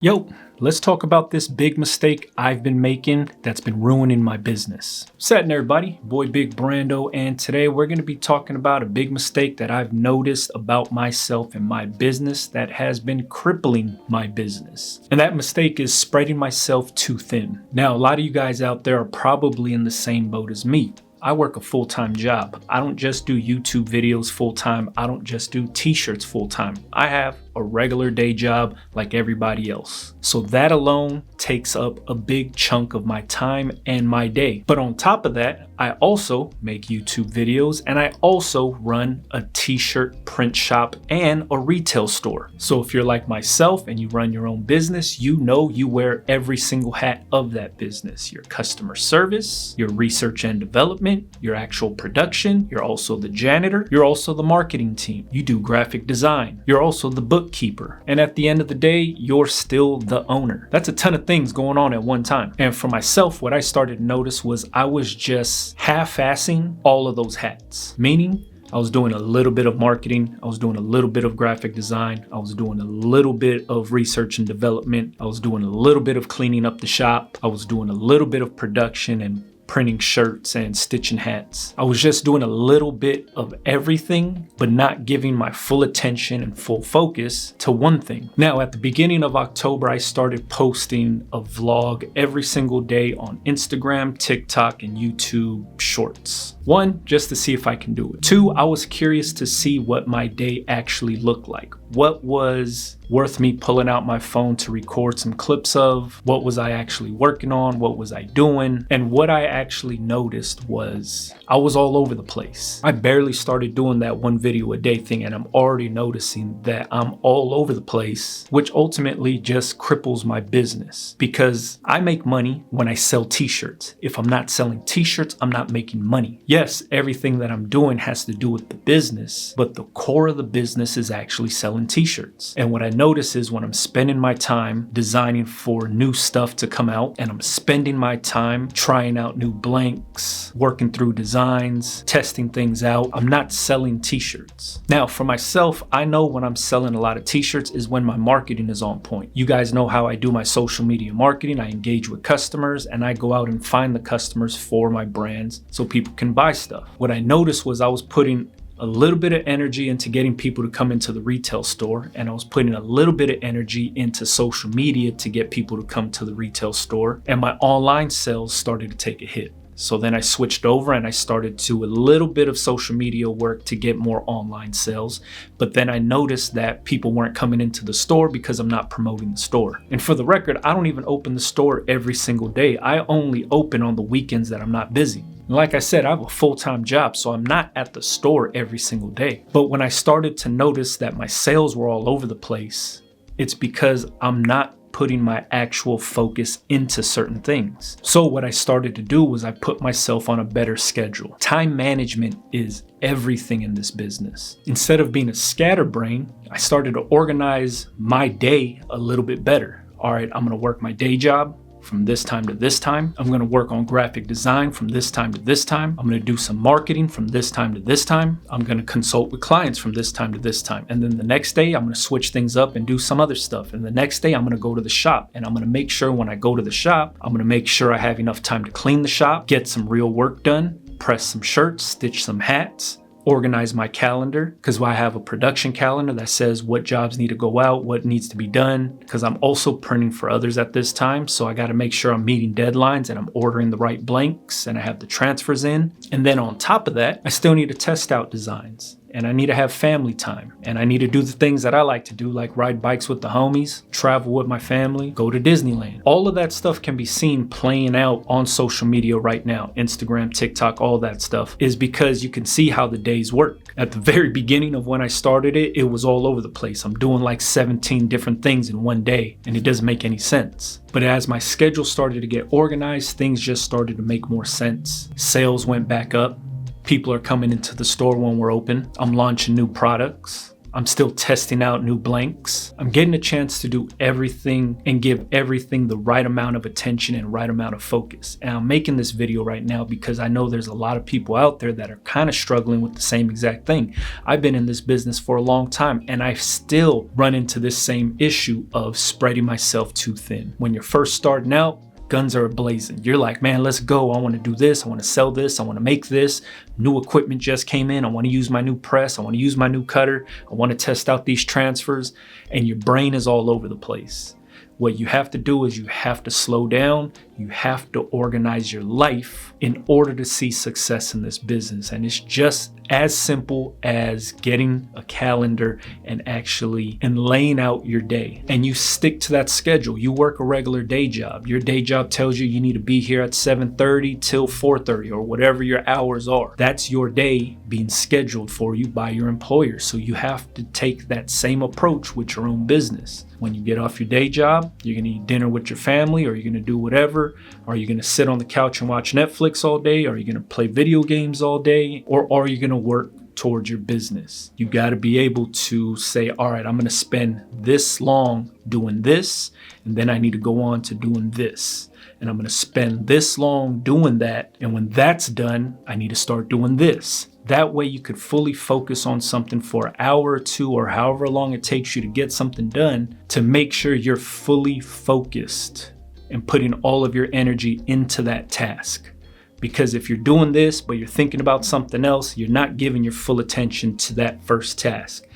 Yo, let's talk about this big mistake I've been making that's been ruining my business. Setting everybody, boy Big Brando, and today we're going to be talking about a big mistake that I've noticed about myself and my business that has been crippling my business. And that mistake is spreading myself too thin. Now, a lot of you guys out there are probably in the same boat as me. I work a full-time job. I don't just do YouTube videos full-time. I don't just do t-shirts full-time. I have a regular day job like everybody else. So that alone takes up a big chunk of my time and my day. But on top of that, I also make YouTube videos and I also run a t-shirt print shop and a retail store. So if you're like myself and you run your own business, you know you wear every single hat of that business. Your customer service, your research and development, your actual production, you're also the janitor, you're also the marketing team, you do graphic design, you're also the bookkeeper, and at the end of the day, you're still the owner. That's a ton of things going on at one time. And for myself, what I started to notice was I was just half-assing all of those hats, meaning I was doing a little bit of marketing, I was doing a little bit of graphic design, I was doing a little bit of research and development, I was doing a little bit of cleaning up the shop, I was doing a little bit of production and printing shirts and stitching hats. I was just doing a little bit of everything, but not giving my full attention and full focus to one thing. Now, at the beginning of October, I started posting a vlog every single day on Instagram, TikTok, and YouTube Shorts. One, just to see if I can do it. Two, I was curious to see what my day actually looked like. What was worth me pulling out my phone to record some clips of? What was I actually working on? What was I doing? And what I actually noticed was I was all over the place. I barely started doing that one video a day thing, and I'm already noticing that I'm all over the place, which ultimately just cripples my business because I make money when I sell t-shirts. If I'm not selling t-shirts, I'm not making money. Yes, everything that I'm doing has to do with the business, but the core of the business is actually selling t-shirts. And what I notice is when I'm spending my time designing for new stuff to come out, and I'm spending my time trying out new blanks, working through designs, testing things out, I'm not selling t-shirts. Now, for myself, I know when I'm selling a lot of t-shirts is when my marketing is on point. You guys know how I do my social media marketing. I engage with customers and I go out and find the customers for my brands so people can buy stuff. What I noticed was I was putting a little bit of energy into getting people to come into the retail store, and I was putting a little bit of energy into social media to get people to come to the retail store, and my online sales started to take a hit. So then I switched over and I started to do a little bit of social media work to get more online sales. But then I noticed that people weren't coming into the store because I'm not promoting the store. And for the record, I don't even open the store every single day. I only open on the weekends that I'm not busy. And like I said, I have a full-time job, so I'm not at the store every single day. But when I started to notice that my sales were all over the place, it's because I'm not putting my actual focus into certain things. So what I started to do was I put myself on a better schedule. Time management is everything in this business. Instead of being a scatterbrain, I started to organize my day a little bit better. All right, I'm gonna work my day job from this time to this time. I'm gonna work on graphic design from this time to this time. I'm gonna do some marketing from this time to this time. I'm gonna consult with clients from this time to this time. And then the next day, I'm gonna switch things up and do some other stuff. And the next day, I'm gonna go to the shop. And I'm gonna make sure when I go to the shop, I'm gonna make sure I have enough time to clean the shop, get some real work done, press some shirts, stitch some hats, organize my calendar, because I have a production calendar that says what jobs need to go out, what needs to be done, because I'm also printing for others at this time. So I got to make sure I'm meeting deadlines and I'm ordering the right blanks and I have the transfers in. And then on top of that, I still need to test out designs. And I need to have family time. And I need to do the things that I like to do, like ride bikes with the homies, travel with my family, go to Disneyland. All of that stuff can be seen playing out on social media right now. Instagram, TikTok, all that stuff is because you can see how the days work. At the very beginning of when I started it, it was all over the place. I'm doing like 17 different things in one day, and it doesn't make any sense. But as my schedule started to get organized, things just started to make more sense. Sales went back up. People are coming into the store when we're open. I'm launching new products. I'm still testing out new blanks. I'm getting a chance to do everything and give everything the right amount of attention and right amount of focus. And I'm making this video right now because I know there's a lot of people out there that are kind of struggling with the same exact thing. I've been in this business for a long time and I still run into this same issue of spreading myself too thin. When you're first starting out, guns are blazing. You're like, man, let's go. I want to do this. I want to sell this. I want to make this. New equipment just came in. I want to use my new press. I want to use my new cutter. I want to test out these transfers. And your brain is all over the place. What you have to do is you have to slow down. You have to organize your life in order to see success in this business. And it's just as simple as getting a calendar and laying out your day. And you stick to that schedule. You work a regular day job. Your day job tells you you need to be here at 7:30 till 4:30 or whatever your hours are. That's your day being scheduled for you by your employer. So you have to take that same approach with your own business. When you get off your day job, you're gonna eat dinner with your family, or you're gonna do whatever. Are you gonna sit on the couch and watch Netflix all day? Are you gonna play video games all day? Or are you gonna work towards your business? You gotta be able to say, all right, I'm gonna spend this long doing this, and then I need to go on to doing this. And I'm gonna spend this long doing that, and when that's done, I need to start doing this. That way you could fully focus on something for an hour or two or however long it takes you to get something done, to make sure you're fully focused and putting all of your energy into that task. Because if you're doing this, but you're thinking about something else, you're not giving your full attention to that first task.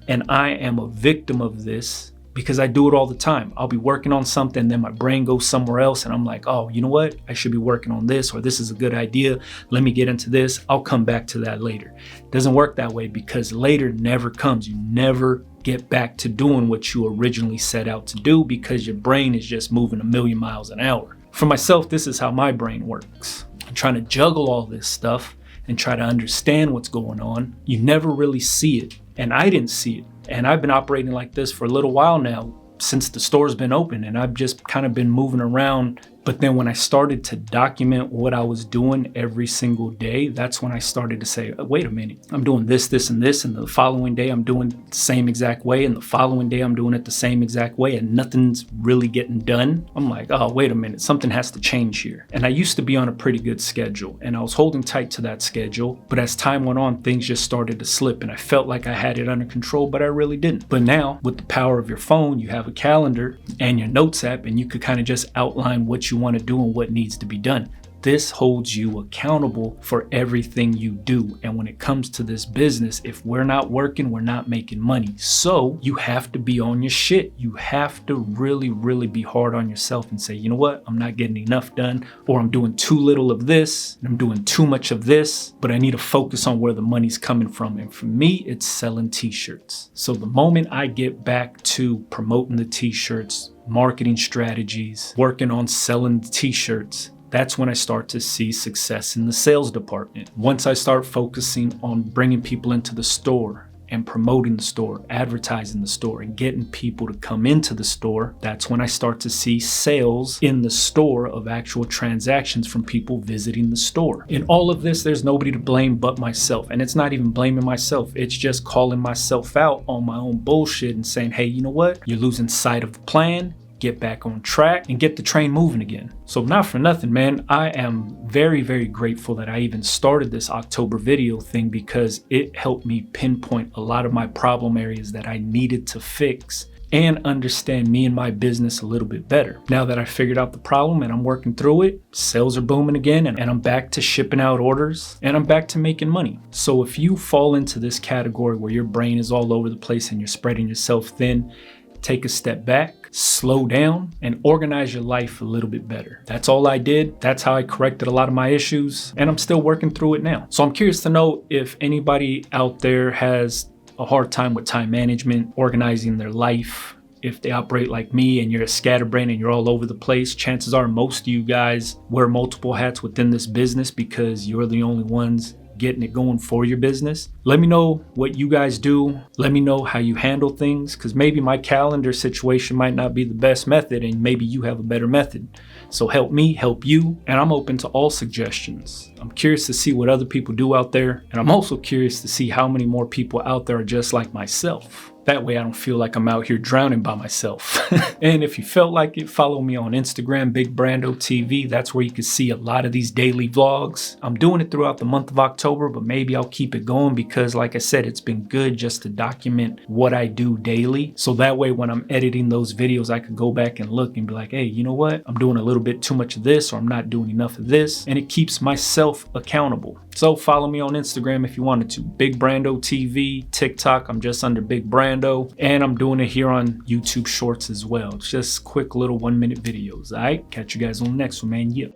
And I am a victim of this because I do it all the time. I'll be working on something, then my brain goes somewhere else and I'm like, oh, you know what? I should be working on this, or this is a good idea. Let me get into this. I'll come back to that later. It doesn't work that way because later never comes. You never get back to doing what you originally set out to do because your brain is just moving a million miles an hour. For myself, this is how my brain works. I'm trying to juggle all this stuff and try to understand what's going on. You never really see it, and I didn't see it. And I've been operating like this for a little while now, since the store's been open, and I've just kind of been moving around. But then when I started to document what I was doing every single day, that's when I started to say, wait a minute, I'm doing this, this, and this, and the following day I'm doing it the same exact way, and the following day I'm doing it the same exact way, and nothing's really getting done. I'm like, oh, wait a minute, something has to change here. And I used to be on a pretty good schedule, and I was holding tight to that schedule, but as time went on, things just started to slip, and I felt like I had it under control, but I really didn't. But now, with the power of your phone, you have a calendar and your notes app, and you could kind of just outline what you want to do and what needs to be done. This holds you accountable for everything you do. And when it comes to this business, if we're not working, we're not making money. So you have to be on your shit. You have to really, really be hard on yourself and say, you know what? I'm not getting enough done, or I'm doing too little of this, and I'm doing too much of this, but I need to focus on where the money's coming from. And for me, it's selling t-shirts. So the moment I get back to promoting the t-shirts, marketing strategies, working on selling t-shirts, that's when I start to see success in the sales department. Once I start focusing on bringing people into the store and promoting the store, advertising the store, and getting people to come into the store, that's when I start to see sales in the store of actual transactions from people visiting the store. In all of this, there's nobody to blame but myself. And it's not even blaming myself. It's just calling myself out on my own bullshit and saying, hey, you know what? You're losing sight of the plan. Get back on track and get the train moving again. So not for nothing, man, I am very, very grateful that I even started this October video thing, because it helped me pinpoint a lot of my problem areas that I needed to fix and understand me and my business a little bit better. Now that I figured out the problem and I'm working through it, sales are booming again, and I'm back to shipping out orders, and I'm back to making money. So if you fall into this category where your brain is all over the place and you're spreading yourself thin, take a step back, slow down, and organize your life a little bit better. That's all I did. That's how I corrected a lot of my issues, and I'm still working through it now. So I'm curious to know if anybody out there has a hard time with time management, organizing their life. If they operate like me and you're a scatterbrain and you're all over the place, chances are most of you guys wear multiple hats within this business because you're the only ones getting it going for your business. Let me know what you guys do. Let me know how you handle things, because maybe my calendar situation might not be the best method and maybe you have a better method. So help me, help you, and I'm open to all suggestions. I'm curious to see what other people do out there, and I'm also curious to see how many more people out there are just like myself. That way I don't feel like I'm out here drowning by myself. And if you felt like it, follow me on Instagram, Big Brando TV. That's where you can see a lot of these daily vlogs. I'm doing it throughout the month of October, but maybe I'll keep it going because, like I said, it's been good just to document what I do daily. So that way when I'm editing those videos, I could go back and look and be like, hey, you know what? I'm doing a little bit too much of this, or I'm not doing enough of this. And it keeps myself accountable. So follow me on Instagram if you wanted to. Big Brando TV, TikTok, I'm just under Big Brando. And I'm doing it here on YouTube Shorts as well. It's just quick little 1-minute videos. All right, catch you guys on the next one, man. Yeah.